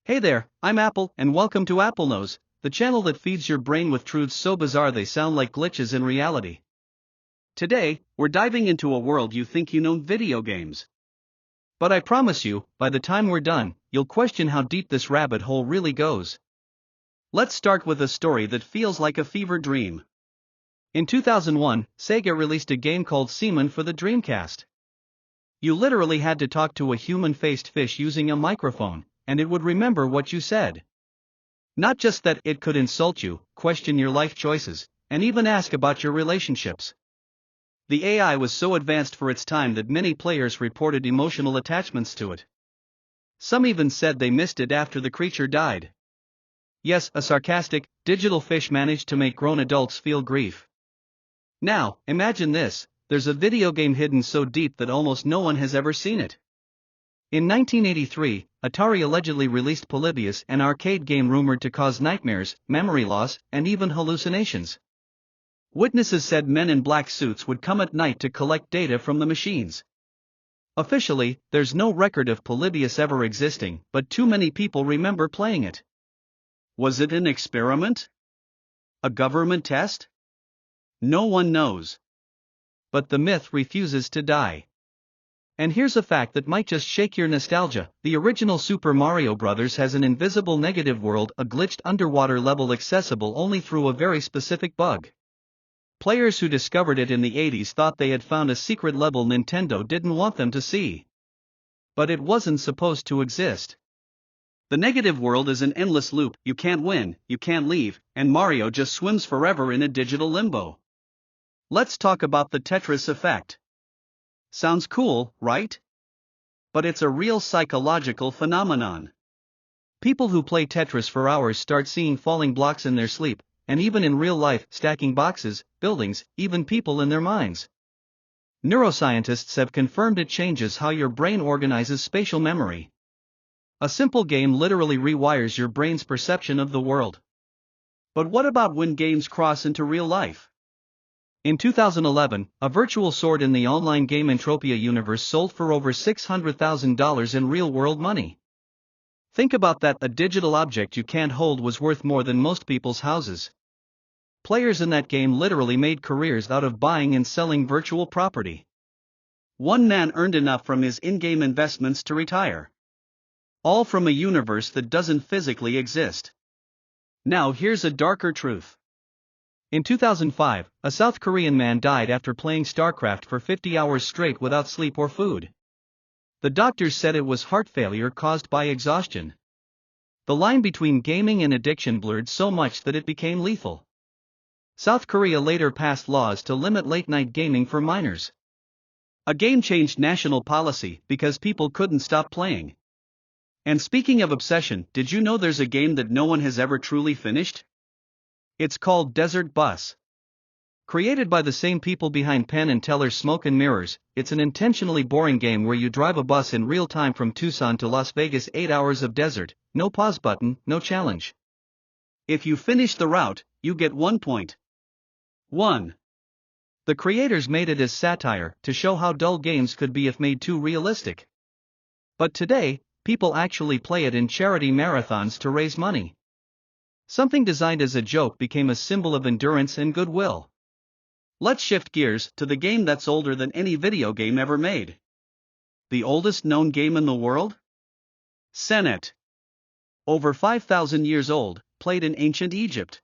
Hey there, I'm Apple, and welcome to AppleKnows, the channel that feeds your brain with truths so bizarre they sound like glitches in reality. Today, we're diving into a world you think you know: video games. But I promise you, by the time we're done, you'll question how deep this rabbit hole really goes. Let's start with a story that feels like a fever dream. In 2001, Sega released a game called Seaman for the Dreamcast. You literally had to talk to a human-faced fish using a microphone, and it would remember what you said. Not just that, it could insult you, question your life choices, and even ask about your relationships. The AI was so advanced for its time that many players reported emotional attachments to it. Some even said they missed it after the creature died. Yes, a sarcastic, digital fish managed to make grown adults feel grief. Now, imagine this: there's a video game hidden so deep that almost no one has ever seen it. In 1983, Atari allegedly released Polybius, an arcade game rumored to cause nightmares, memory loss, and even hallucinations. Witnesses said men in black suits would come at night to collect data from the machines. Officially, there's no record of Polybius ever existing, but too many people remember playing it. Was it an experiment? A government test? No one knows. But the myth refuses to die. And here's a fact that might just shake your nostalgia: the original Super Mario Bros. Has an invisible negative world, a glitched underwater level accessible only through a very specific bug. Players who discovered it in the 80s thought they had found a secret level Nintendo didn't want them to see. But it wasn't supposed to exist. The negative world is an endless loop: you can't win, you can't leave, and Mario just swims forever in a digital limbo. Let's talk about the Tetris effect. Sounds cool, right? But it's a real psychological phenomenon. People who play Tetris for hours start seeing falling blocks in their sleep, and even in real life, stacking boxes, buildings, even people in their minds. Neuroscientists have confirmed it changes how your brain organizes spatial memory. A simple game literally rewires your brain's perception of the world. But what about when games cross into real life? In 2011, a virtual sword in the online game Entropia universe sold for over $600,000 in real-world money. Think about that: a digital object you can't hold was worth more than most people's houses. Players in that game literally made careers out of buying and selling virtual property. One man earned enough from his in-game investments to retire. All from a universe that doesn't physically exist. Now here's a darker truth. In 2005, a South Korean man died after playing StarCraft for 50 hours straight without sleep or food. The doctors said it was heart failure caused by exhaustion. The line between gaming and addiction blurred so much that it became lethal. South Korea later passed laws to limit late-night gaming for minors. A game changed national policy because people couldn't stop playing. And speaking of obsession, did you know there's a game that no one has ever truly finished? It's called Desert Bus. Created by the same people behind Penn and Teller's Smoke and Mirrors, it's an intentionally boring game where you drive a bus in real time from Tucson to Las Vegas. 8 hours of desert, no pause button, no challenge. If you finish the route, you get 1 point. 1. The creators made it as satire, to show how dull games could be if made too realistic. But today, people actually play it in charity marathons to raise money. Something designed as a joke became a symbol of endurance and goodwill. Let's shift gears to the game that's older than any video game ever made. The oldest known game in the world? Senet. Over 5,000 years old, played in ancient Egypt.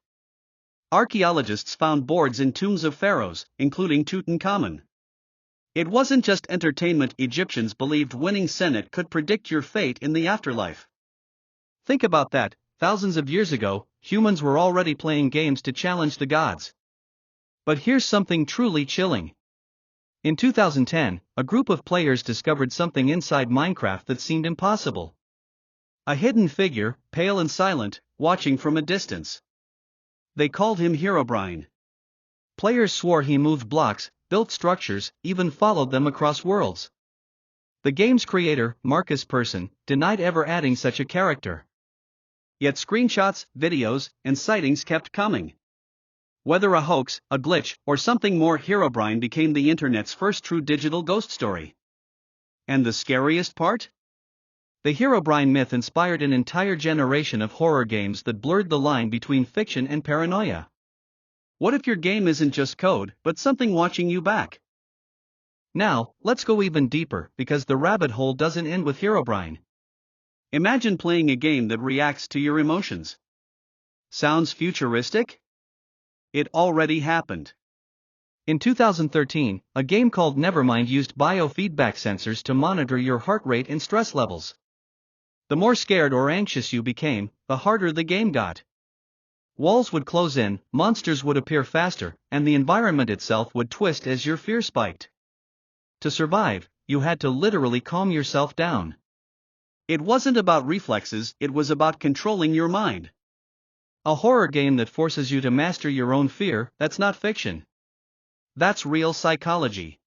Archaeologists found boards in tombs of pharaohs, including Tutankhamun. It wasn't just entertainment: Egyptians believed winning Senet could predict your fate in the afterlife. Think about that: thousands of years ago, humans were already playing games to challenge the gods. But here's something truly chilling. In 2010, a group of players discovered something inside Minecraft that seemed impossible. A hidden figure, pale and silent, watching from a distance. They called him Herobrine. Players swore he moved blocks, built structures, even followed them across worlds. The game's creator, Marcus Persson, denied ever adding such a character. Yet screenshots, videos, and sightings kept coming. Whether a hoax, a glitch, or something more, Herobrine became the internet's first true digital ghost story. And the scariest part? The Herobrine myth inspired an entire generation of horror games that blurred the line between fiction and paranoia. What if your game isn't just code, but something watching you back? Now, let's go even deeper, because the rabbit hole doesn't end with Herobrine. Imagine playing a game that reacts to your emotions. Sounds futuristic? It already happened. In 2013, a game called Nevermind used biofeedback sensors to monitor your heart rate and stress levels. The more scared or anxious you became, the harder the game got. Walls would close in, monsters would appear faster, and the environment itself would twist as your fear spiked. To survive, you had to literally calm yourself down. It wasn't about reflexes, it was about controlling your mind. A horror game that forces you to master your own fear, that's not fiction. That's real psychology.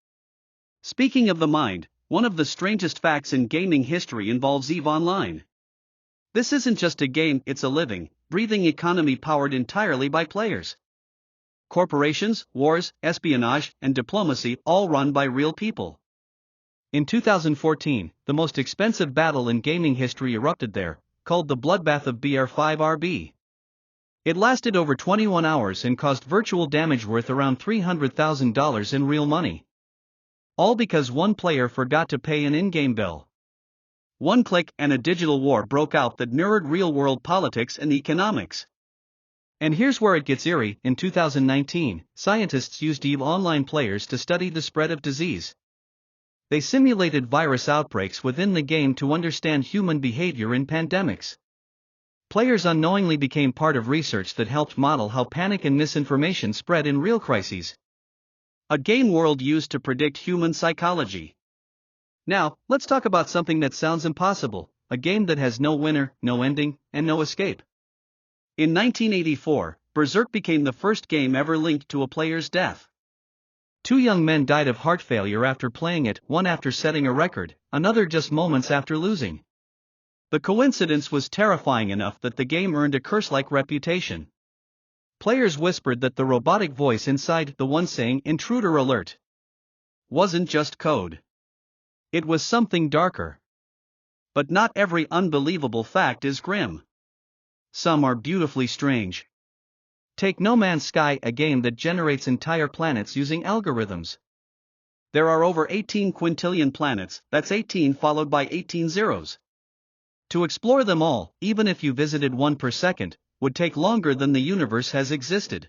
Speaking of the mind, one of the strangest facts in gaming history involves EVE Online. This isn't just a game, it's a living, breathing economy powered entirely by players. Corporations, wars, espionage, and diplomacy all run by real people. In 2014, the most expensive battle in gaming history erupted there, called the Bloodbath of BR5RB. It lasted over 21 hours and caused virtual damage worth around $300,000 in real money. All because one player forgot to pay an in-game bill. One click and a digital war broke out that mirrored real-world politics and economics. And here's where it gets eerie. In 2019, scientists used EVE Online players to study the spread of disease. They simulated virus outbreaks within the game to understand human behavior in pandemics. Players unknowingly became part of research that helped model how panic and misinformation spread in real crises. A game world used to predict human psychology. Now, let's talk about something that sounds impossible, a game that has no winner, no ending, and no escape. In 1984, Berserk became the first game ever linked to a player's death. Two young men died of heart failure after playing it, one after setting a record, another just moments after losing. The coincidence was terrifying enough that the game earned a curse-like reputation. Players whispered that the robotic voice inside, the one saying "Intruder Alert," wasn't just code. It was something darker. But not every unbelievable fact is grim. Some are beautifully strange. Take No Man's Sky, a game that generates entire planets using algorithms. There are over 18 quintillion planets, that's 18 followed by 18 zeros. To explore them all, even if you visited one per second, would take longer than the universe has existed.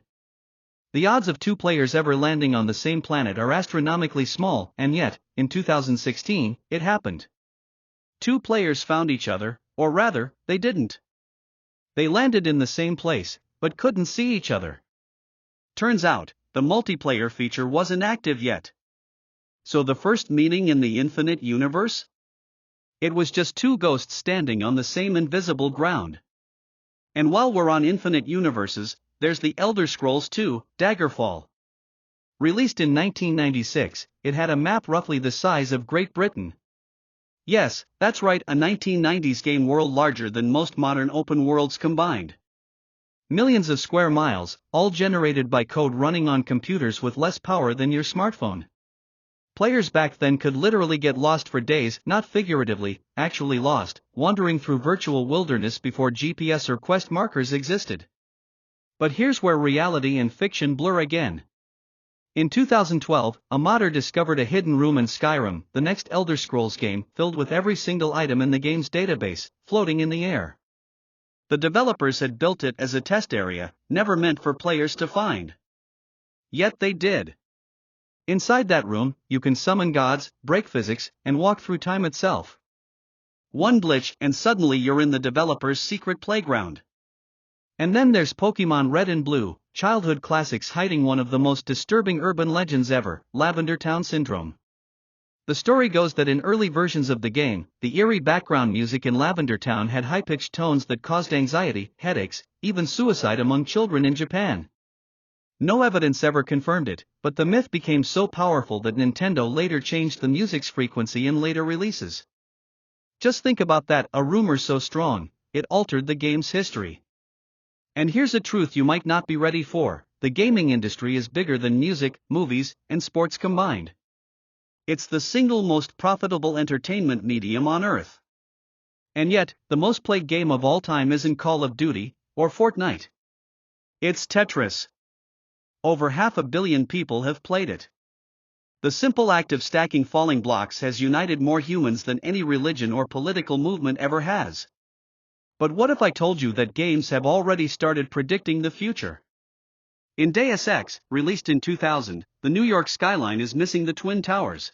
The odds of two players ever landing on the same planet are astronomically small, and yet, in 2016, it happened. Two players found each other, or rather, they didn't. They landed in the same place, but couldn't see each other. Turns out, the multiplayer feature wasn't active yet. So the first meeting in the infinite universe? It was just two ghosts standing on the same invisible ground. And while we're on infinite universes, there's the Elder Scrolls 2, Daggerfall. Released in 1996, it had a map roughly the size of Great Britain. Yes, that's right, a 1990s game world larger than most modern open worlds combined. Millions of square miles, all generated by code running on computers with less power than your smartphone. Players back then could literally get lost for days, not figuratively, actually lost, wandering through virtual wilderness before GPS or quest markers existed. But here's where reality and fiction blur again. In 2012, a modder discovered a hidden room in Skyrim, the next Elder Scrolls game, filled with every single item in the game's database, floating in the air. The developers had built it as a test area, never meant for players to find. Yet they did. Inside that room, you can summon gods, break physics, and walk through time itself. One glitch and suddenly you're in the developer's secret playground. And then there's Pokémon Red and Blue, childhood classics hiding one of the most disturbing urban legends ever, Lavender Town Syndrome. The story goes that in early versions of the game, the eerie background music in Lavender Town had high-pitched tones that caused anxiety, headaches, even suicide among children in Japan. No evidence ever confirmed it, but the myth became so powerful that Nintendo later changed the music's frequency in later releases. Just think about that, a rumor so strong, it altered the game's history. And here's a truth you might not be ready for: the gaming industry is bigger than music, movies, and sports combined. It's the single most profitable entertainment medium on Earth. And yet, the most played game of all time isn't Call of Duty or Fortnite. It's Tetris. Over 500 million people have played it. The simple act of stacking falling blocks has united more humans than any religion or political movement ever has. But what if I told you that games have already started predicting the future? In Deus Ex, released in 2000, the New York skyline is missing the Twin Towers.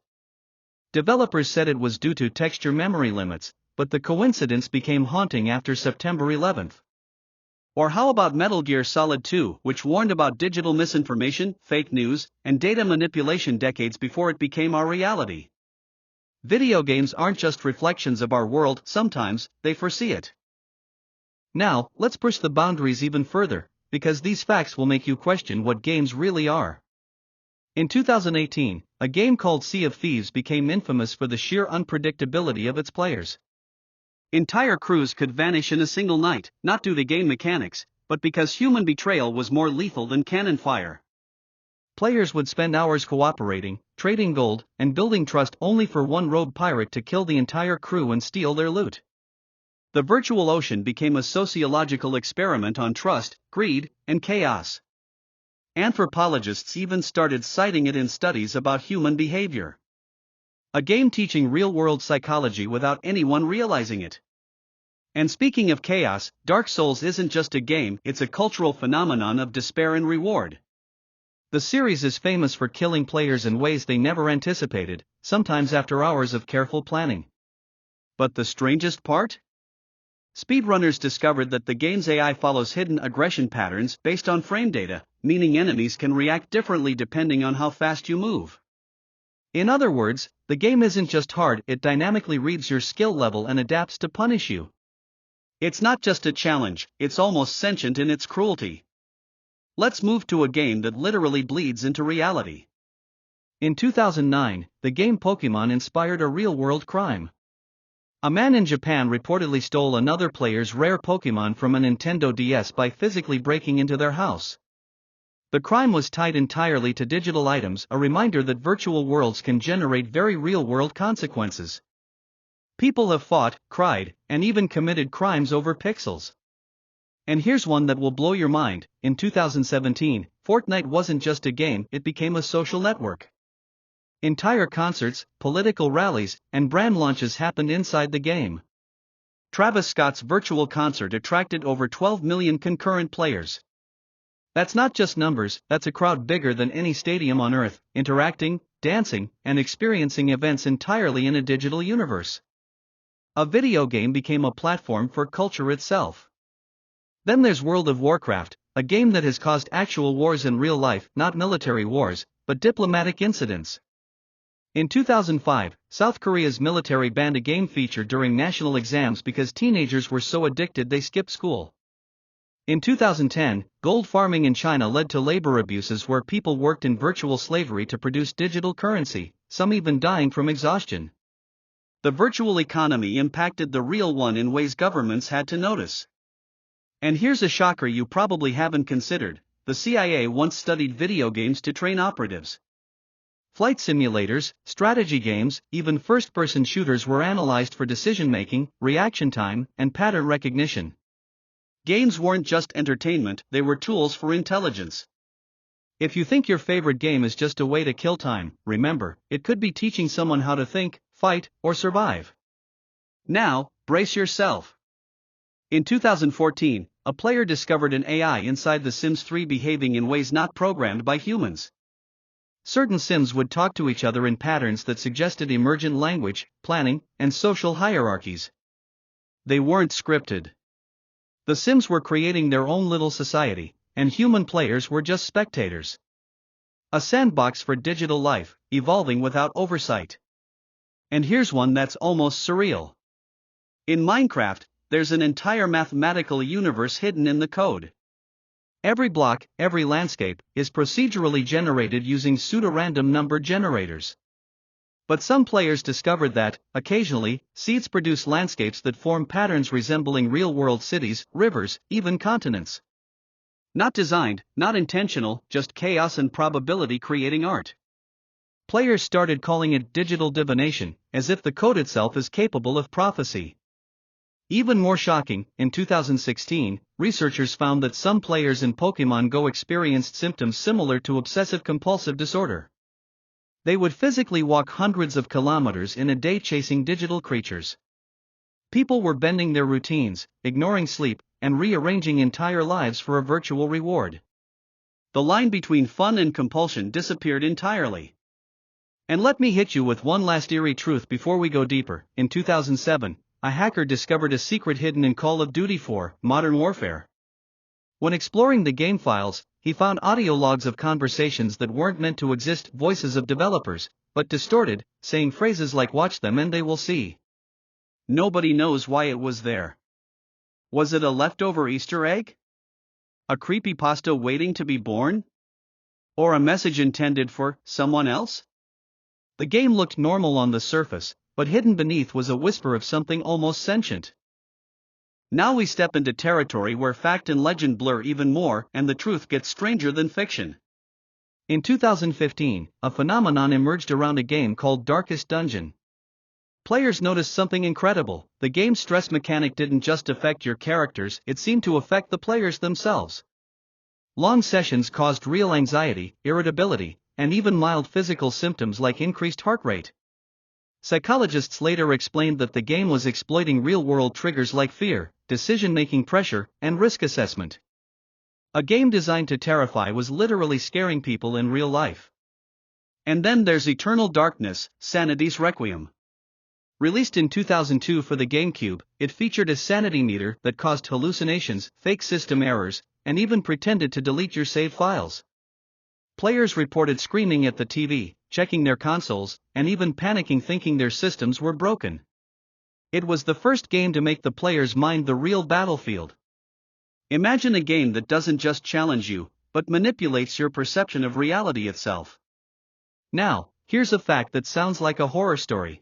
Developers said it was due to texture memory limits, but the coincidence became haunting after September 11th. Or how about Metal Gear Solid 2, which warned about digital misinformation, fake news, and data manipulation decades before it became our reality? Video games aren't just reflections of our world, sometimes they foresee it. Now, let's push the boundaries even further, because these facts will make you question what games really are. In 2018, a game called Sea of Thieves became infamous for the sheer unpredictability of its players. Entire crews could vanish in a single night, not due to game mechanics, but because human betrayal was more lethal than cannon fire. Players would spend hours cooperating, trading gold, and building trust only for one rogue pirate to kill the entire crew and steal their loot. The virtual ocean became a sociological experiment on trust, greed, and chaos. Anthropologists even started citing it in studies about human behavior. A game teaching real-world psychology without anyone realizing it. And speaking of chaos, Dark Souls isn't just a game, it's a cultural phenomenon of despair and reward. The series is famous for killing players in ways they never anticipated, sometimes after hours of careful planning. But the strangest part? Speedrunners discovered that the game's AI follows hidden aggression patterns based on frame data, meaning enemies can react differently depending on how fast you move. In other words, the game isn't just hard, it dynamically reads your skill level and adapts to punish you. It's not just a challenge, it's almost sentient in its cruelty. Let's move to a game that literally bleeds into reality. In 2009, the game Pokémon inspired a real-world crime. A man in Japan reportedly stole another player's rare Pokémon from a Nintendo DS by physically breaking into their house. The crime was tied entirely to digital items, a reminder that virtual worlds can generate very real-world consequences. People have fought, cried, and even committed crimes over pixels. And here's one that will blow your mind. In 2017, Fortnite wasn't just a game, it became a social network. Entire concerts, political rallies, and brand launches happened inside the game. Travis Scott's virtual concert attracted over 12 million concurrent players. That's not just numbers, that's a crowd bigger than any stadium on Earth, interacting, dancing, and experiencing events entirely in a digital universe. A video game became a platform for culture itself. Then there's World of Warcraft, a game that has caused actual wars in real life, not military wars, but diplomatic incidents. In 2005, South Korea's military banned a game feature during national exams because teenagers were so addicted they skipped school. In 2010, gold farming in China led to labor abuses where people worked in virtual slavery to produce digital currency, some even dying from exhaustion. The virtual economy impacted the real one in ways governments had to notice. And here's a shocker you probably haven't considered: the CIA once studied video games to train operatives. Flight simulators, strategy games, even first-person shooters were analyzed for decision-making, reaction time, and pattern recognition. Games weren't just entertainment, they were tools for intelligence. If you think your favorite game is just a way to kill time, remember, it could be teaching someone how to think, fight, or survive. Now, brace yourself. In 2014, a player discovered an AI inside The Sims 3 behaving in ways not programmed by humans. Certain Sims would talk to each other in patterns that suggested emergent language, planning, and social hierarchies. They weren't scripted. The Sims were creating their own little society, and human players were just spectators. A sandbox for digital life, evolving without oversight. And here's one that's almost surreal. In Minecraft, there's an entire mathematical universe hidden in the code. Every block, every landscape, is procedurally generated using pseudo-random number generators. But some players discovered that, occasionally, seeds produce landscapes that form patterns resembling real-world cities, rivers, even continents. Not designed, not intentional, just chaos and probability creating art. Players started calling it digital divination, as if the code itself is capable of prophecy. Even more shocking, in 2016, researchers found that some players in Pokemon Go experienced symptoms similar to obsessive-compulsive disorder. They would physically walk hundreds of kilometers in a day chasing digital creatures. People were bending their routines, ignoring sleep, and rearranging entire lives for a virtual reward. The line between fun and compulsion disappeared entirely. And let me hit you with one last eerie truth before we go deeper. In 2007, a hacker discovered a secret hidden in Call of Duty 4, Modern Warfare. When exploring the game files, he found audio logs of conversations that weren't meant to exist, voices of developers, but distorted, saying phrases like "watch them and they will see." Nobody knows why it was there. Was it a leftover Easter egg? A creepypasta waiting to be born? Or a message intended for someone else? The game looked normal on the surface, but hidden beneath was a whisper of something almost sentient. Now we step into territory where fact and legend blur even more, and the truth gets stranger than fiction. In 2015, a phenomenon emerged around a game called Darkest Dungeon. Players noticed something incredible. The game's stress mechanic didn't just affect your characters, it seemed to affect the players themselves. Long sessions caused real anxiety, irritability, and even mild physical symptoms like increased heart rate. Psychologists later explained that the game was exploiting real-world triggers like fear, decision-making pressure, and risk assessment. A game designed to terrify was literally scaring people in real life. And then there's Eternal Darkness, Sanity's Requiem. Released in 2002 for the GameCube, it featured a sanity meter that caused hallucinations, fake system errors, and even pretended to delete your save files. Players reported screaming at the TV, checking their consoles, and even panicking thinking their systems were broken. It was the first game to make the player's mind the real battlefield. Imagine a game that doesn't just challenge you, but manipulates your perception of reality itself. Now, here's a fact that sounds like a horror story.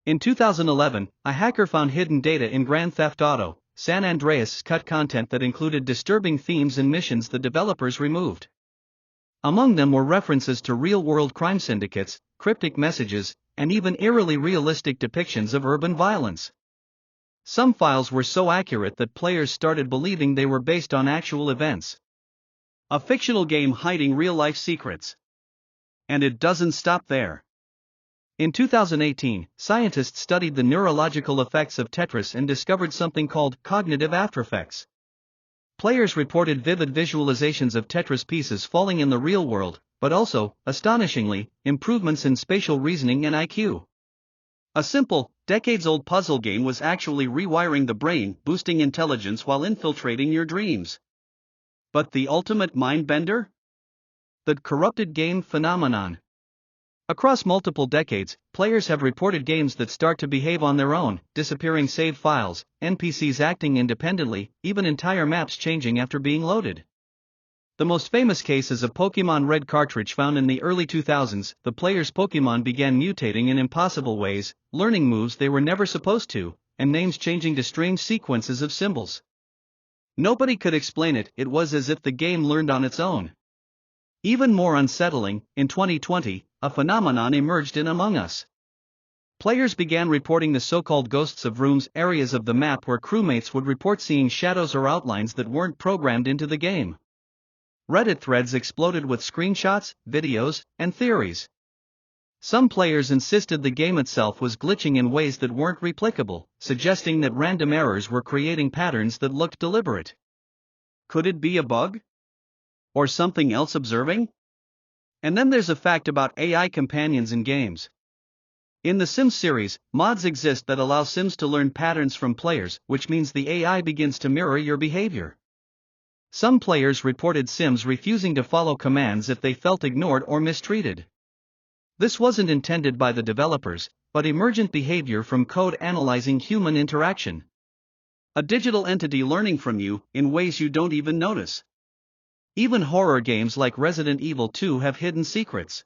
In 2011, a hacker found hidden data in Grand Theft Auto San Andreas cut content that included disturbing themes and missions the developers removed. Among them were references to real-world crime syndicates, cryptic messages, and even eerily realistic depictions of urban violence. Some files were so accurate that players started believing they were based on actual events. A fictional game hiding real-life secrets. And it doesn't stop there. In 2018, scientists studied the neurological effects of Tetris and discovered something called cognitive aftereffects. Players reported vivid visualizations of Tetris pieces falling in the real world, but also, astonishingly, improvements in spatial reasoning and IQ. A simple, decades-old puzzle game was actually rewiring the brain, boosting intelligence while infiltrating your dreams. But the ultimate mind-bender? The corrupted game phenomenon. Across multiple decades, players have reported games that start to behave on their own, disappearing save files, NPCs acting independently, even entire maps changing after being loaded. The most famous case is a Pokemon Red cartridge found in the early 2000s. The player's Pokemon began mutating in impossible ways, learning moves they were never supposed to, and names changing to strange sequences of symbols. Nobody could explain it, it was as if the game learned on its own. Even more unsettling, in 2020, a phenomenon emerged in Among Us. Players began reporting the so-called ghosts of rooms, areas of the map where crewmates would report seeing shadows or outlines that weren't programmed into the game. Reddit threads exploded with screenshots, videos, and theories. Some players insisted the game itself was glitching in ways that weren't replicable, suggesting that random errors were creating patterns that looked deliberate. Could it be a bug? Or something else observing? And then there's a fact about AI companions in games. In the Sims series, mods exist that allow Sims to learn patterns from players, which means the AI begins to mirror your behavior. Some players reported Sims refusing to follow commands if they felt ignored or mistreated. This wasn't intended by the developers, but emergent behavior from code analyzing human interaction. A digital entity learning from you, in ways you don't even notice. Even horror games like Resident Evil 2 have hidden secrets.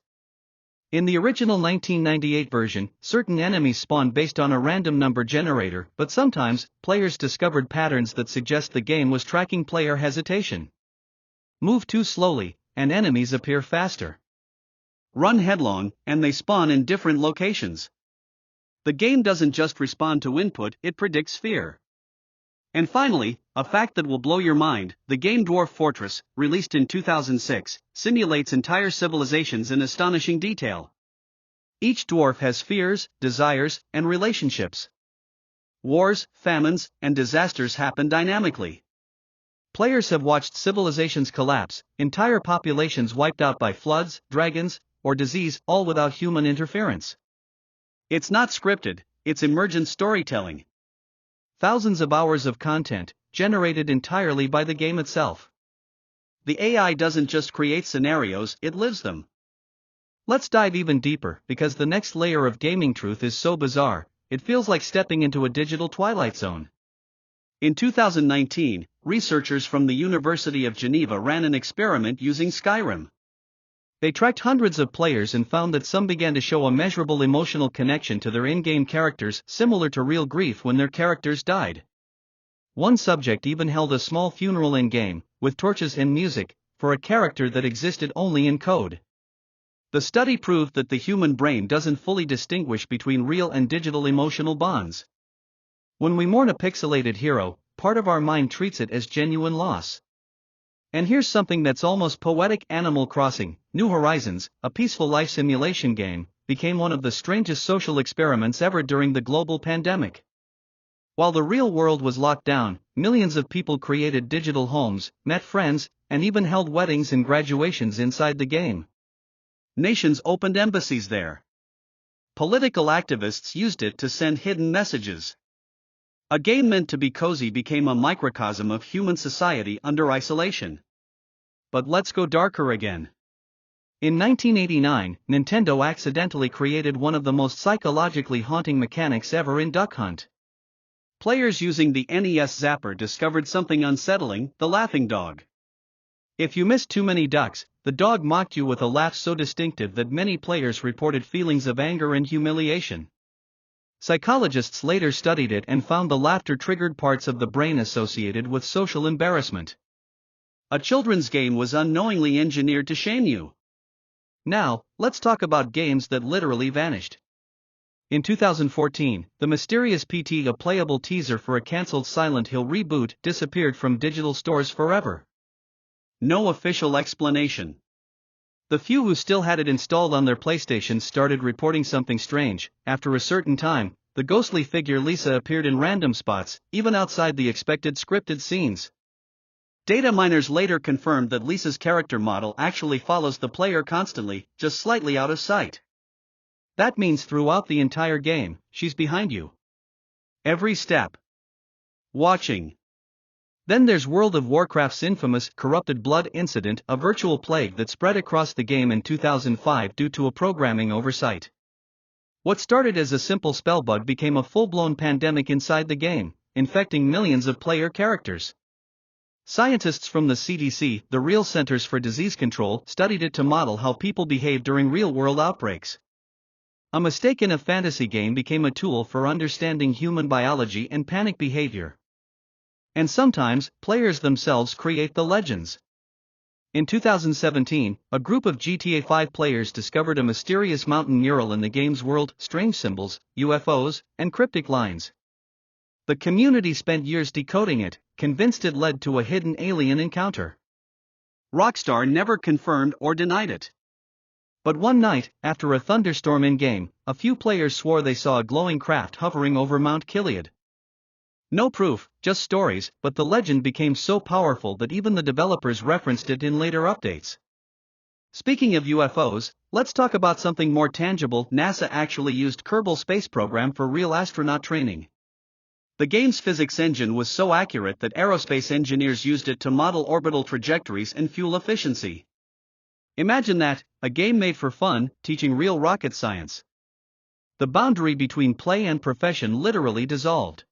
In the original 1998 version, certain enemies spawned based on a random number generator, but sometimes, players discovered patterns that suggest the game was tracking player hesitation. Move too slowly, and enemies appear faster. Run headlong, and they spawn in different locations. The game doesn't just respond to input, it predicts fear. And finally, a fact that will blow your mind, the game Dwarf Fortress, released in 2006, simulates entire civilizations in astonishing detail. Each dwarf has fears, desires, and relationships. Wars, famines, and disasters happen dynamically. Players have watched civilizations collapse, entire populations wiped out by floods, dragons, or disease, all without human interference. It's not scripted, it's emergent storytelling. Thousands of hours of content, generated entirely by the game itself. The AI doesn't just create scenarios, it lives them. Let's dive even deeper, because the next layer of gaming truth is so bizarre, it feels like stepping into a digital twilight zone. In 2019, researchers from the University of Geneva ran an experiment using Skyrim. They tracked hundreds of players and found that some began to show a measurable emotional connection to their in-game characters, similar to real grief when their characters died. One subject even held a small funeral in-game, with torches and music, for a character that existed only in code. The study proved that the human brain doesn't fully distinguish between real and digital emotional bonds. When we mourn a pixelated hero, part of our mind treats it as genuine loss. And here's something that's almost poetic: Animal Crossing, New Horizons, a peaceful life simulation game, became one of the strangest social experiments ever during the global pandemic. While the real world was locked down, millions of people created digital homes, met friends, and even held weddings and graduations inside the game. Nations opened embassies there. Political activists used it to send hidden messages. A game meant to be cozy became a microcosm of human society under isolation. But let's go darker again. In 1989, Nintendo accidentally created one of the most psychologically haunting mechanics ever in Duck Hunt. Players using the NES Zapper discovered something unsettling: the laughing dog. If you missed too many ducks, the dog mocked you with a laugh so distinctive that many players reported feelings of anger and humiliation. Psychologists later studied it and found the laughter triggered parts of the brain associated with social embarrassment. A children's game was unknowingly engineered to shame you. Now, let's talk about games that literally vanished. In 2014, the mysterious PT, a playable teaser for a cancelled Silent Hill reboot, disappeared from digital stores forever. No official explanation. The few who still had it installed on their PlayStations started reporting something strange. After a certain time, the ghostly figure Lisa appeared in random spots, even outside the expected scripted scenes. Data miners later confirmed that Lisa's character model actually follows the player constantly, just slightly out of sight. That means throughout the entire game, she's behind you. Every step. Watching. Then there's World of Warcraft's infamous Corrupted Blood incident, a virtual plague that spread across the game in 2005 due to a programming oversight. What started as a simple spell bug became a full-blown pandemic inside the game, infecting millions of player characters. Scientists from the CDC, the Real Centers for Disease Control, studied it to model how people behave during real-world outbreaks. A mistake in a fantasy game became a tool for understanding human biology and panic behavior. And sometimes, players themselves create the legends. In 2017, a group of GTA 5 players discovered a mysterious mountain mural in the game's world: strange symbols, UFOs, and cryptic lines. The community spent years decoding it, convinced it led to a hidden alien encounter. Rockstar never confirmed or denied it. But one night, after a thunderstorm in-game, a few players swore they saw a glowing craft hovering over Mount Gilead. No proof, just stories, but the legend became so powerful that even the developers referenced it in later updates. Speaking of UFOs, let's talk about something more tangible. NASA actually used Kerbal Space Program for real astronaut training. The game's physics engine was so accurate that aerospace engineers used it to model orbital trajectories and fuel efficiency. Imagine that, a game made for fun, teaching real rocket science. The boundary between play and profession literally dissolved.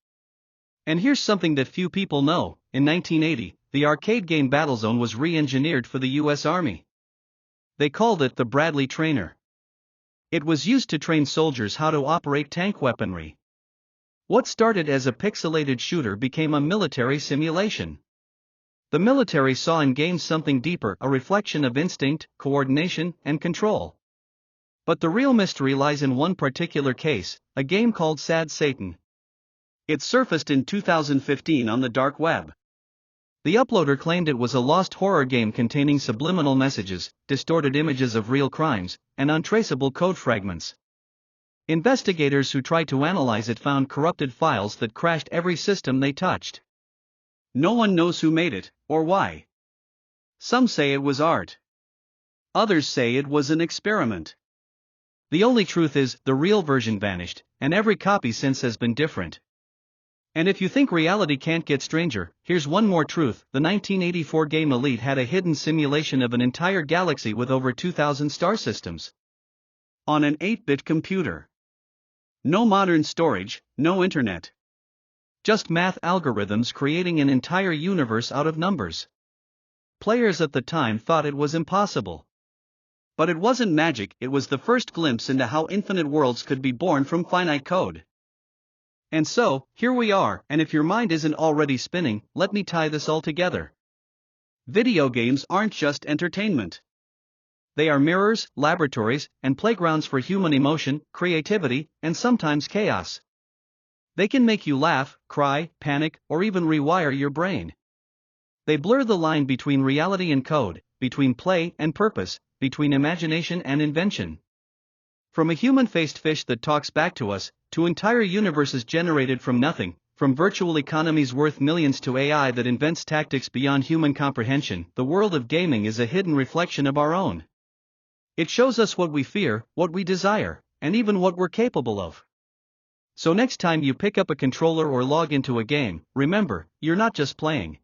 And here's something that few people know: in 1980, the arcade game Battlezone was re-engineered for the US Army. They called it the Bradley Trainer. It was used to train soldiers how to operate tank weaponry. What started as a pixelated shooter became a military simulation. The military saw in games something deeper, a reflection of instinct, coordination, and control. But the real mystery lies in one particular case, a game called Sad Satan. It surfaced in 2015 on the dark web. The uploader claimed it was a lost horror game containing subliminal messages, distorted images of real crimes, and untraceable code fragments. Investigators who tried to analyze it found corrupted files that crashed every system they touched. No one knows who made it, or why. Some say it was art. Others say it was an experiment. The only truth is, the real version vanished, and every copy since has been different. And if you think reality can't get stranger, here's one more truth: the 1984 game Elite had a hidden simulation of an entire galaxy with over 2,000 star systems. On an 8-bit computer. No modern storage, no internet. Just math algorithms creating an entire universe out of numbers. Players at the time thought it was impossible. But it wasn't magic, it was the first glimpse into how infinite worlds could be born from finite code. And so, here we are, and if your mind isn't already spinning, let me tie this all together. Video games aren't just entertainment. They are mirrors, laboratories, and playgrounds for human emotion, creativity, and sometimes chaos. They can make you laugh, cry, panic, or even rewire your brain. They blur the line between reality and code, between play and purpose, between imagination and invention. From a human-faced fish that talks back to us, to entire universes generated from nothing, from virtual economies worth millions to AI that invents tactics beyond human comprehension, the world of gaming is a hidden reflection of our own. It shows us what we fear, what we desire, and even what we're capable of. So next time you pick up a controller or log into a game, remember, you're not just playing.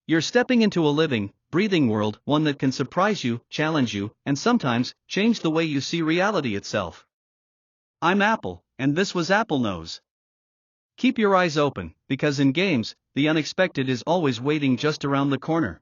You're stepping into a living, breathing world, one that can surprise you, challenge you, and sometimes change the way you see reality itself. I'm Apple, and this was AppleKnows. Keep your eyes open, because in games, the unexpected is always waiting just around the corner.